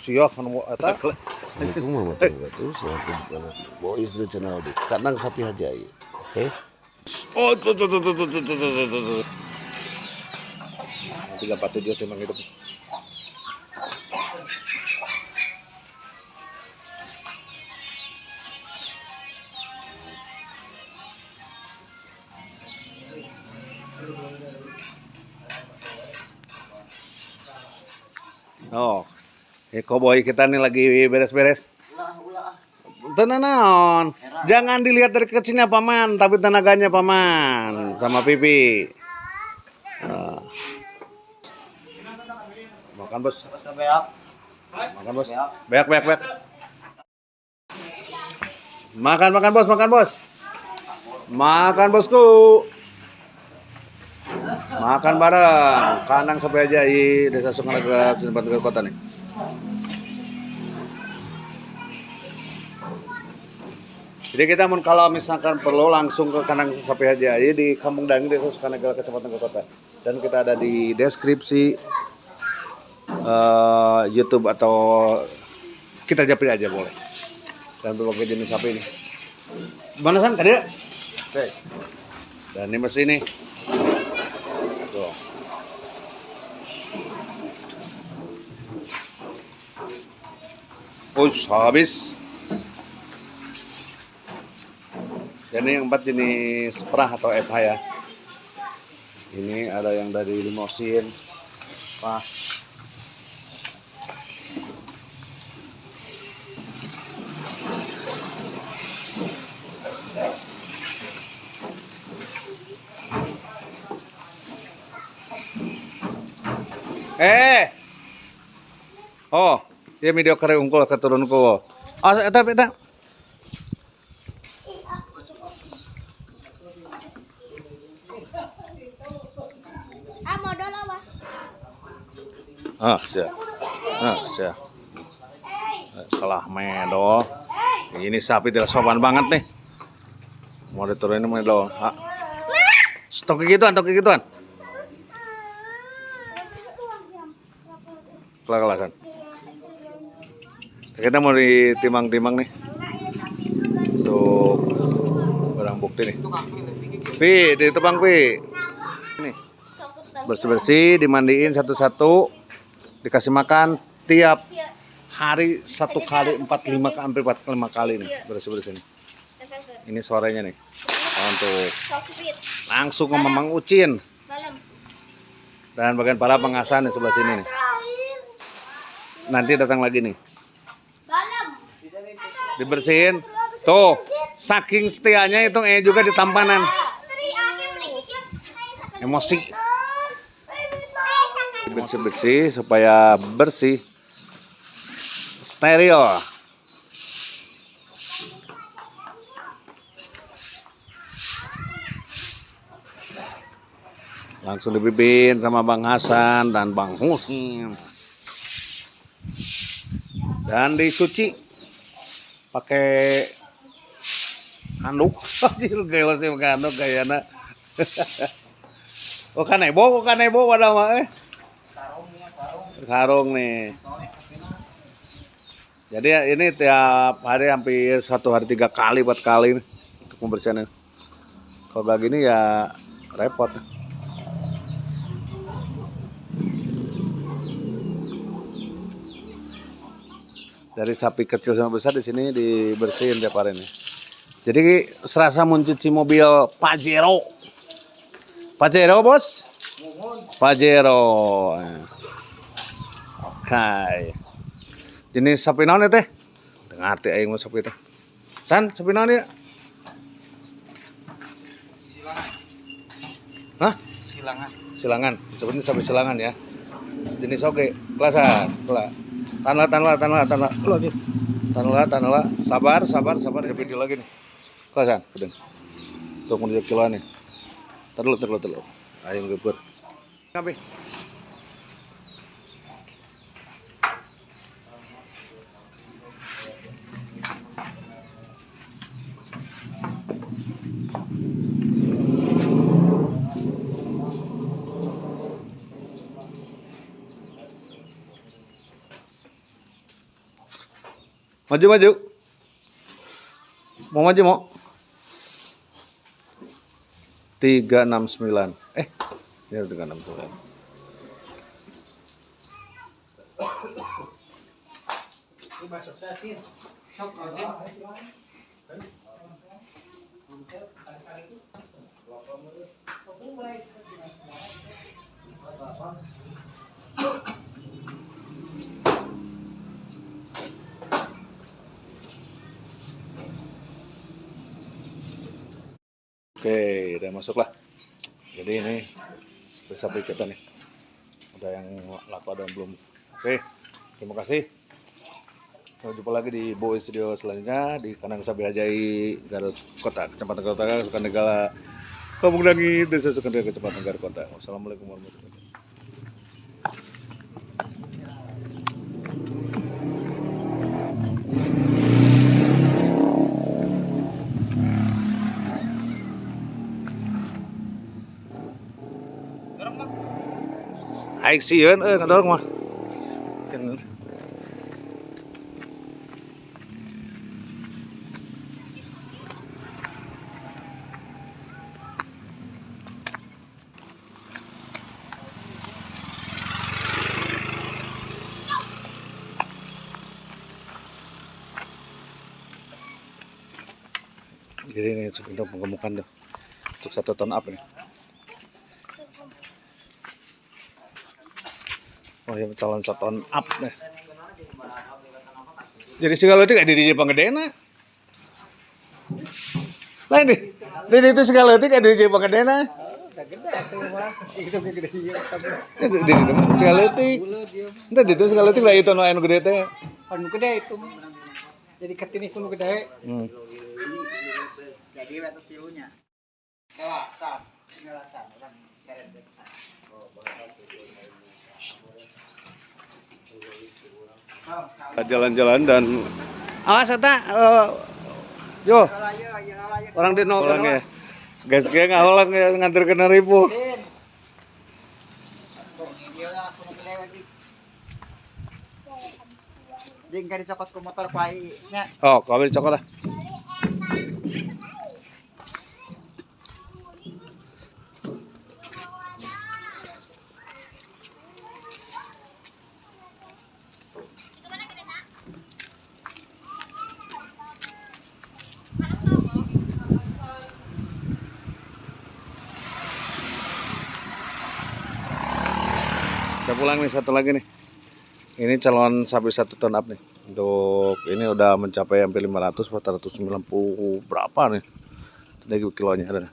Siap kan mau eta. Assalamualaikum warahmatullahi wabarakatuh. Selamat bawa istri channel di Kandang Sapi Hajai. Oke. Oh, tuh. 347 timang hidup. Oh, koboi kita nih lagi beres-beres. Tenanon, jangan dilihat dari kecilnya paman, tapi tenaganya paman sama pipi. Makan bos. Makan bos. Beak. Makan bos. Makan bosku. Makan bareng. Kandang Sapi Hajai Desa Sukanagara, Cirebon Kota nih. Jadi kita kalau misalkan perlu langsung ke Kandang Sapi Hajai di Kampung Dangi Desa Sukanagara, Kecamatan Kota. Dan kita ada di deskripsi YouTube atau kita japri aja boleh. Dan berbagai jenis sapi ini. Mana san tadi? Oke. Dan ini mesin nih. Tuh. Habis. Dan ini 4 jenis perah atau FH ya. Ini ada yang dari limosin, perah. Oh, dia video kare unggul keturunku. Eta. Siap. Kalah medol. Ini sapi tidak sopan banget nih. Mau diturunin medol. Stok gituan. Kelak-kelakan. Kita mau ditimang-timang nih. Untuk barang bukti nih. Pi, ditebang Pi. Nih. Bersih-bersih, dimandiin satu-satu, dikasih makan tiap hari 1 kali 4-5 kali nih bersih-bersih nih. Ini sorenya nih. Untuk langsung ke Mamang Ucin. Dan bagian pala pengasan di sebelah sini nih. Nanti datang lagi nih. Dibersihin. Tuh, saking setianya itu juga ditampanan. Emosi. Bersih-bersih supaya bersih. Steril. Langsung dipimpin sama Bang Hasan dan Bang Husin. Dan dicuci pakai handuk. Anjir gelo sih pakai handuk kayaknya. Kanebo pada mah sarung nih. Jadi ini tiap hari hampir 1 hari 3 kali 4 kali nih, untuk pembersihannya. Kalau begini ya repot. Dari sapi kecil sama besar di sini dibersihin tiap hari nih. Jadi serasa mencuci mobil Pajero. Pajero bos? Pajero. Oke. Jenis sapi naon teh? Dengar teh aing mah sapi teh. San, sapi naon ya? Hah? Silangan. Sebenarnya sapi silangan ya. Jenis oke. Kelasan. Tanlah. Sabar. Ada video lagi nih. Kelasan. Udah. Tuh mau dijual kiloan nih. Terlalu. Ayo ngebur. Ngapain? Maju maju. Mau maju mau. 369. Ini 369. Oke, udah masuk lah. Jadi ini sapi kita nih. Ada yang laku, ada yang belum. Oke, terima kasih. Sampai jumpa lagi di Boy Studio selanjutnya di kandang sapi Hajai, Garut Kota, Kecamatan Garut Kota, Sukandegala, Kampung Dangi, Desa Sukandegala, Kecamatan Garut Kota. Wassalamualaikum warahmatullahi wabarakatuh. Aik sieun ngadorong mah. Jadi ini untuk penggemukan tuh untuk 1 ton up nih. Oh ya, calon 1 ton up nih. Jadi segala itu kayak di Panggedena. Nah ini itu segala itu kayak di Panggedena. Di segala itu. Entah itu segala itu lah itu anu gede teh. Anu gede itu. Jadi ketini kuno gede. Jadi batu tilunya. Ngelasan orang seret. Jalan-jalan dan awas eta yo orang di nol ya guys kayak ngawalang ya nganter kena ribu Ding kali cokot ke motor pai nya. oh kawin cokot lah udah pulang nih satu lagi nih. Ini calon sapi 1 ton up nih. Untuk ini udah mencapai hampir 500, 490 berapa nih. Ini kilonya ada.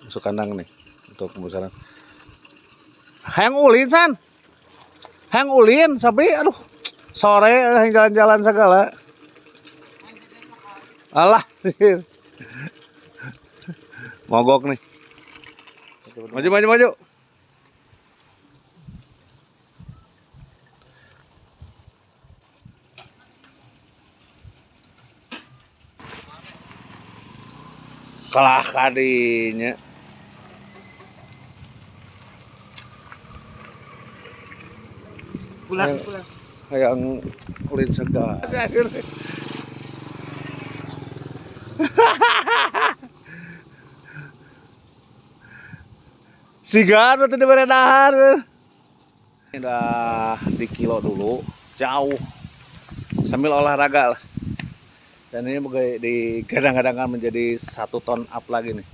Masuk kandang nih untuk pembesaran. Hayang ulin san. Hayang ulin sapi aduh. Sore jalan-jalan segala. Alah. Mogok nih. Maju. Kalah kadinya. Pulang. Hayang ulin segala. Sigar tuh di beredar. Ini udah di kilo dulu, jauh. Sambil olahraga lah. Dan ini digadang-gadangkan menjadi 1 ton up lagi nih.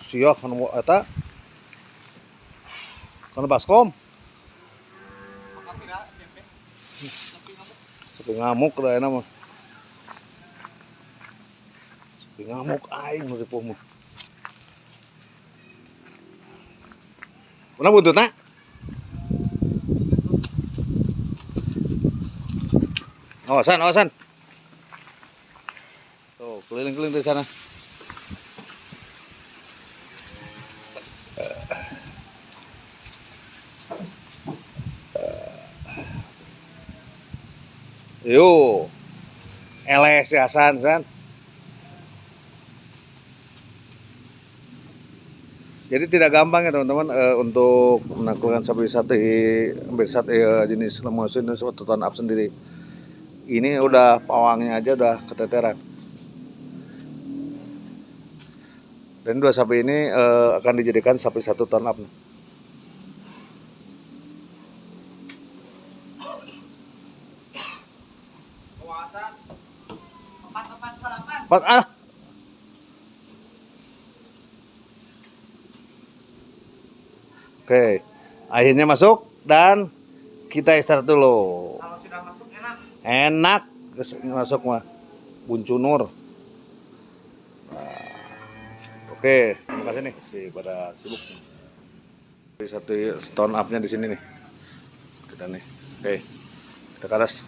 Siap kan eta. Kan baskom. Sepi ngamuk da enak mah. Sepi ngamuk aing nu ripuh mah. Mana buntutna? Awasan. Tuh, keliling-keliling di sana. Yo. LS ya san. Jadi tidak gampang ya teman-teman untuk menaklukkan sapi jenis lemosin itu suatu ton up sendiri. Ini udah pawangnya aja udah keteteran. Dan dua sapi ini akan dijadikan sapi 1 ton up. Pak, ah. Oke, akhirnya masuk dan kita istirahat dulu. Kalau sudah masuk enak. Enak masuk mah. Buncunur. Oke, terima kasih nih pada sibuk. Satu stone up-nya di sini nih. Kita nih. Oke. Kita ke atas.